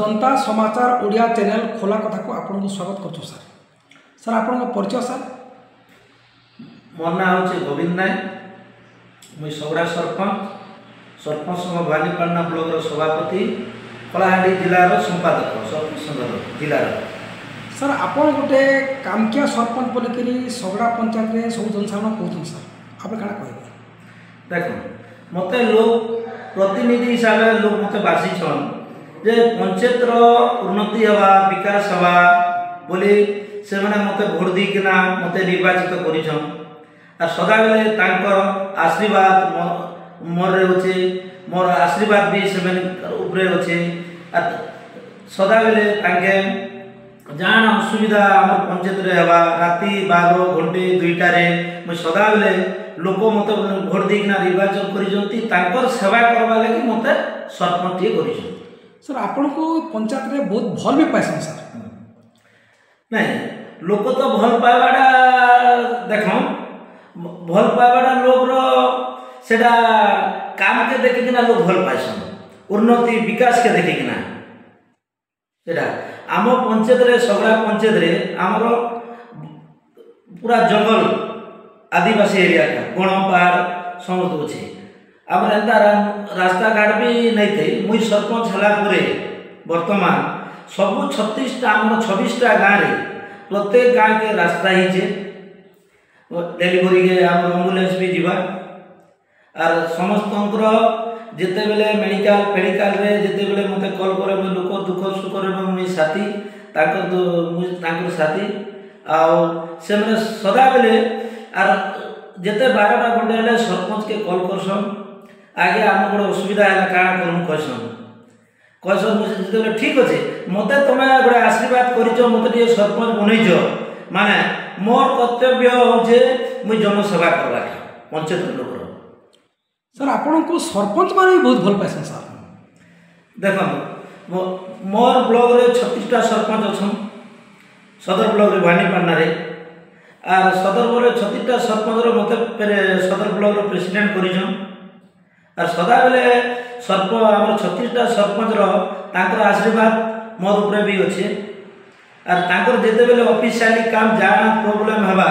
जनता समाचार ओडिया चैनल खोला कथा को आपको स्वागत कर सर सर आपन परिचय सर मोर ना हूँ गोविंद नायक मुई सौरा सरपंच सरपंच संघ भवानीपाटना ब्लॉक सभापति कलाहांडी जिलार संपादक सरपंच संघ जिलार सर आपन गोटे कामकिया सरपंच बोलिकी सगड़ा पंचायत में सब जनसाधारण कहते सर आप क्या कह देख मत लोग प्रतिनिधि हिसाब से लोग मत बासीछन जे पंचायत उन्नति हवा विकास हवा बोली से मैंने मत भोट दीकिना मत निर्वाचित कर सदा बेले आशीर्वाद मोर रोचे मोर आशीर्वाद भी से उपरे अच्छे सदा बेले जान असुविधा आम पंचायत हवा राति 12 घंटे 2टारे मुझे सदा बेले लोक मत भोट देना निर्वाचन कर सेवा करवा लगी मत सरपंच कर सर आपन को पंचायत में बहुत भल भी पाइसन सर नहीं लोक तो भल पाइबाटा देख भल पाइबाटा लोग सेटा काम के देखिकिना लोग भल पाइसन उन्नति विकास के देखिकिना सेटा आम पंचायत रे सगड़ा पंचायत रे आमर पूरा जंगल आदिवासी एरिया का गण पहाड़ समस्त अच्छे आम एंता रास्ता घाट भी नहीं थे मुई सरपंच है बर्तमान सबू 36टा आम 26टा गाँव में प्रत्येक गाँव के रास्ता ही डेलीवरी के आम एम्बुलेंस भी जीवा और समस्त जिते बेले मेडिकल पेडिकल रे जिते बेले मते कॉल करे मैं लोक दुख सुख रे मुई साथी ताकर साथी आउ से मैंने सदा बेले आर जिते 12टा घंटे हेले सरपंच के कॉल करसन आगे आम गोटे असुविधा है काण करूँ कहसन मुझे ठीक अच्छे मत तुम गोटे आशीर्वाद कर मत सरपंच बनईच माने मोर कर्तव्य हो मुझे जनसेवा करवा पंचायत लोक सर आपन को सरपंच माने भी बहुत भल पाइसन सर देख मोर ब्लॉक रे 36टा सरपंच अच्छन सदर ब्लॉक रे भवानीपाटना रे आर सदर ब्लॉक रे 36टा सरपंच मत सदर ब्लॉक रे प्रेसिडेंट करिछन आर सदा बेले आम 36टा सरपंच आशीर्वाद मोर उपरे भी अच्छे आर जिते बेले ऑफिशियली काम जाना प्रोब्लेम हवा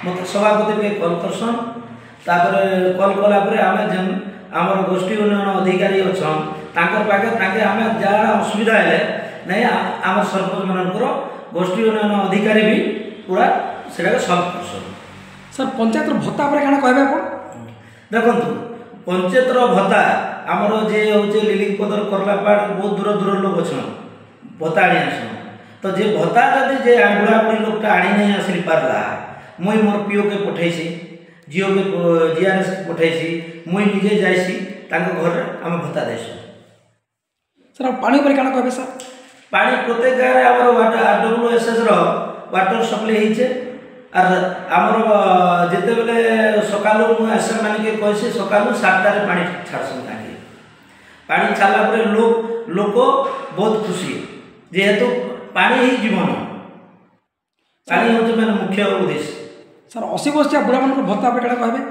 मत सभापति के कॉल करसन कॉल कलापर आम आमर गोष्ठी उन्नयन अधिकारी अच्छा पाखे आम जहाँ असुविधा है नहीं आम सरपंच मानकर गोष्ठी उन्नयन अधिकारी भी पूरा से सल्व कर सर पंचायत भत्ता पर क्या कहबे आप देखु पंचायत भत्ता आमर जे हूँ लिलिंग पदर करलापाड़ बहुत दूर दूर लोग अच्छा भत्ता आनी आस तो जे भत्ता जदि जे बुढ़ा बुढ़ी लोकटा आनी नहीं आसी पार्ला मुई मोर पीओ के पठेसी जिओ के जीआरएस पठेसी मुई निजे जाइसी घर आम भत्ता देसु सर पानी पर क्या कहबे सर पानी प्रत्येक गाँव में आमर आरडब्ल्यूएसएस वाटर सप्लाई होइछे आर आमर जिते बेले सकालू मुझे मानिक कहे सकालू 7टार पानी छाड़सन टाँगी पानी छाड़ला लोक बहुत खुशी जेहेतु पानी ही जीवन पानी हूँ मैंने मुख्य उद्देश्य सर 80 वर्षिया बुढ़ा मान भत्ता पे क्या कहबे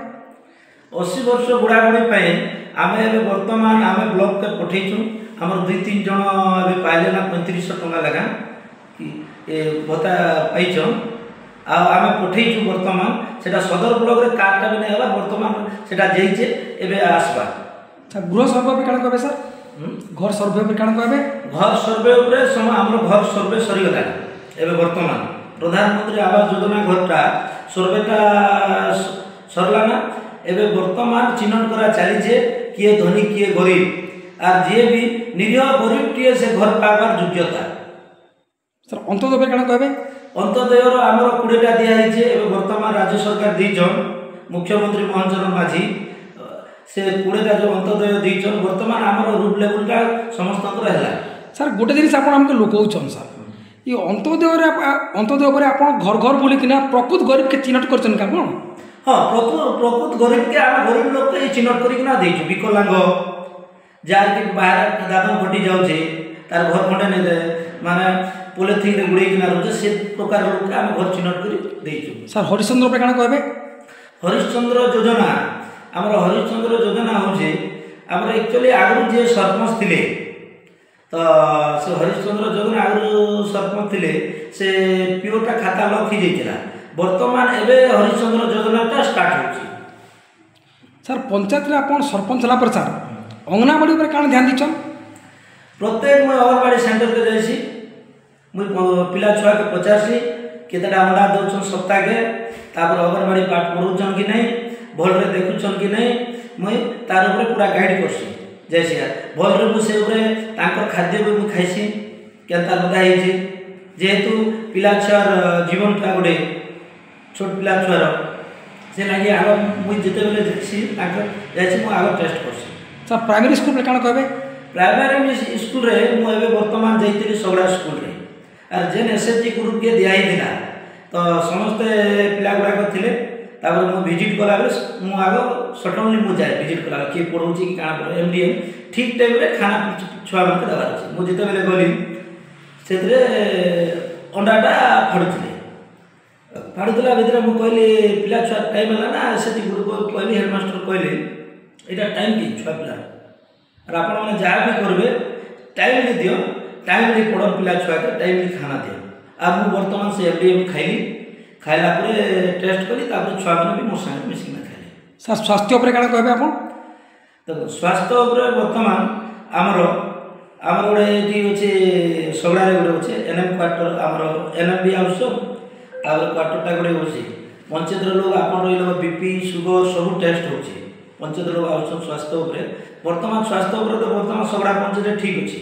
80 वर्ष बुढ़ा बुढ़ी आम बर्तमान आम ब्लॉक के पठेचु आमर 2-3 जन पाइले ना 3500 टंका लगा कि भत्ता पाइछन आम पठेचु बर्तमान से सदर ब्लॉक रे कार्डटा भी नहीं बर्तमान से जाइए एवं आसवा गृह सर्वे पे क्या कहबे सर घर सर्वे पे क्या कहबे घर सर्वे आम घर सर्वे सरीगला एवं बर्तमान प्रधानमंत्री आवास योजना घरटा सर्वेटा सरला ना एवं बर्तमान चिन्हट करा चलीजे किए धनी किए गरीब आर जी भी निरीह गरीब टीए से घर पाइबार योग्यता सर अंत्योदय क्या कहबे अंत्योदयर आमर 20टा दिखाई बर्तमान राज्य सरकार दीजन मुख्यमंत्री मोहन चरण माझी से 20टा जो अंत्योदय दीजन बर्तमान आमर रूप लेवलटा समस्त है सर गोटे जिन आपको लुकौन सर ये अंत्योदय पर आप घर घर बोलिकिना प्रकृत गरीब के चिन्हट कर हाँ प्रकृत गरीब के आम गरीब लोग तो ये चिन्हट करना देचु विकलांग जार कि बाहर दादन घटी जाऊे तार घर खंडे नहीं दे माने पॉलिथिन गुड़ेकिना रोचे से प्रकार लोग आम घर चिन्हट कर सर हरिश्चंद्र पे क्या कहबे हरिश्चंद्र योजना आमर हरिश्चंद्र योजना हूँ आमर एक्चुअली आगु जी सरपंच थे ତ ସେ ହରିଶ୍ଚନ୍ଦ୍ର ଯୋଗନ ଆଗରୁ ସରପଞ୍ଚ ଥିଲେ ସେ ପିଓଟା ଖାତା ଲକ୍ ହେଇଯାଇଥିଲା ବର୍ତ୍ତମାନ ଏବେ ହରିଶ୍ଚନ୍ଦ୍ର ଯୋଜନାଟା ଷ୍ଟାର୍ଟ ହେଉଛି। ସାର୍ ପଞ୍ଚାୟତରେ ଆପଣ ସରପଞ୍ଚ ହେଲା ପରେ ସାର୍ ଅଙ୍ଗନାବାଡ଼ି ଉପରେ କାଣା ଧ୍ୟାନ ଦେଇଛନ୍? ପ୍ରତ୍ୟେକ ମୁଇଁ ଅଙ୍ଗନବାଡ଼ି ସେଣ୍ଟରକେ ଯାଏସି ମୁଇଁ ପିଲା ଛୁଆକେ ପଚାରସି କେତେଟା ଅଣ୍ଡା ଦଉଛନ୍ ସପ୍ତାହକେ ତାପରେ ଅଙ୍ଗନବାଡ଼ି ପାଠ ପଢ଼ଉଛନ୍ କି ନାହିଁ ଭଲରେ ଦେଖୁଛନ୍ କି ନାହିଁ ମୁଇଁ ତାର ଉପରେ ପୁରା ଗାଇଡ଼ କରସି ଯାଏସି ଭଲରେ ମୁଁ ସେ ଉପରେ ତାଙ୍କର ଖାଦ୍ୟ ବି ମୁଁ ଖାଇସି କେନ୍ତା ରନ୍ଧା ହେଇଛି ଯେହେତୁ ପିଲା ଛୁଆର ଜୀବନଟା ଗୋଟେ ଛୋଟ ପିଲା ଛୁଆର ସେ ଲାଗି ଆଗ ମୁଇଁ ଯେତେବେଳେ ଯାଏସି ତାଙ୍କ ଯାଏସି ମୁଁ ଆଗ ଟେଷ୍ଟ କରସି। ସାର୍ ପ୍ରାଇମେରୀ ସ୍କୁଲରେ କାଣା କହିବେ? ପ୍ରାଇମେରୀ ସ୍କୁଲରେ ମୁଁ ଏବେ ବର୍ତ୍ତମାନ ଯାଇଥିଲି ସଗଡ଼ା ସ୍କୁଲରେ ଆର୍ ଯେନ୍ SHG ଗ୍ରୁପ୍କେ ଦିଆହେଇଥିଲା ତ ସମସ୍ତେ ପିଲା ଗୁଡ଼ାକ ଥିଲେ ତାପରେ ମୁଁ ଭିଜିଟ୍ କଲାବେଳେ ମୁଁ ଆଗ ସଡନ୍ଲି ମୁଁ ଯାଏ ଭିଜିଟ୍ କଲାବେଳେ କିଏ ପଢ଼ଉଛି କି କାଣା ପଢ଼େ MDM ଠିକ୍ ଟାଇମ୍ରେ ଖାନା ଛୁଆମାନଙ୍କୁ ଦେବାର ଅଛି। ମୁଁ ଯେତେବେଳେ ଗଲି ସେଥିରେ ଅଣ୍ଡାଟା ଫାଡ଼ୁଥିଲା ଭିତରେ ମୁଁ କହିଲି ପିଲା ଛୁଆ ଟାଇମ୍ ହେଲା ନା SHG ଗ୍ରୁପ୍ କହିଲି ହେଡ଼ମାଷ୍ଟର କହିଲେ ଏଇଟା ଟାଇମ୍ କି ଛୁଆ ପିଲାର আর আপনার যা বি করবে টাইমলি দিও টাইমলি পড়ন পিলা ছুয়াকে টাইমলি খানা দিও আর মু বর্তমান সে FDM খাইলি খাইলা পরে টেস্ট করি তারপরে ছুয়া মানে বি মো সাথে মিশিকি খাইলি। স্যার স্বাস্থ্য উপরে কাଣା কইবে আপন? দেখো স্বাস্থ্য উপরে বর্তমান আমার গোটে এটি হচ্ছে সগড়ারে গোটে হচ্ছে NM কোয়ার্টর আমার NMB হাউস তারপরে কোয়ার্টরটা গোটে হচ্ছে পঞ্চায়েতর লোক আপনার রইল BP সুগর সবু টেস্ট হচ্ছে পঞ্চায়েত লোক আসছেন স্বাস্থ্য উপরে বর্তমান স্বাস্থ্য উপরে তো বর্তমান সগড়া পঞ্চায়েত ঠিক আছে।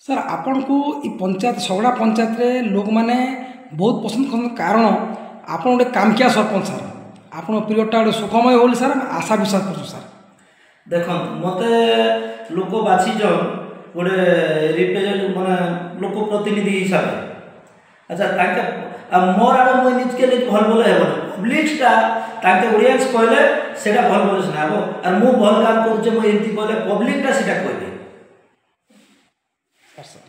ସାର୍ ଆପଣଙ୍କୁ ଇ ପଞ୍ଚାୟତ ସଗଡ଼ା ପଞ୍ଚାୟତରେ ଲୋକମାନେ ବହୁତ ପସନ୍ଦ କରନ୍ତି କାରଣ ଆପଣ ଗୋଟେ କାମକିଆ ସରପଞ୍ଚ ସାର୍ ଆପଣଙ୍କ ପିରିୟଡ଼ଟା ଗୋଟେ ସୁଖମୟ ବୋଲି ସାର୍ ଆମେ ଆଶା ବିଶ୍ୱାସ କରୁଛୁ ସାର୍। ଦେଖନ୍ତୁ ମୋତେ ଲୋକ ବାଛିଛନ୍ ଗୋଟେ ରିପ୍ରେଜେଣ୍ଟ ମାନେ ଲୋକ ପ୍ରତିନିଧି ହିସାବରେ ଆଚ୍ଛା ତାଙ୍କେ ମୋର୍ ଆଡ଼େ ମୁଇଁ ନିଜକେ ନିଜ ଭଲ ଭଲ ହେବନି ପବ୍ଲିକ୍ଟା ତାଙ୍କେ ଅଡ଼ିଏନ୍ସ କହିଲେ ସେଇଟା ଭଲ ଭଲ ସିନା ହେବ ଆର୍ ମୁଁ ଭଲ କାମ କରୁଛେ ମୁଁ ଏମିତି କହିଲେ ପବ୍ଲିକ୍ଟା ସେଇଟା କହିବେ। ସାର୍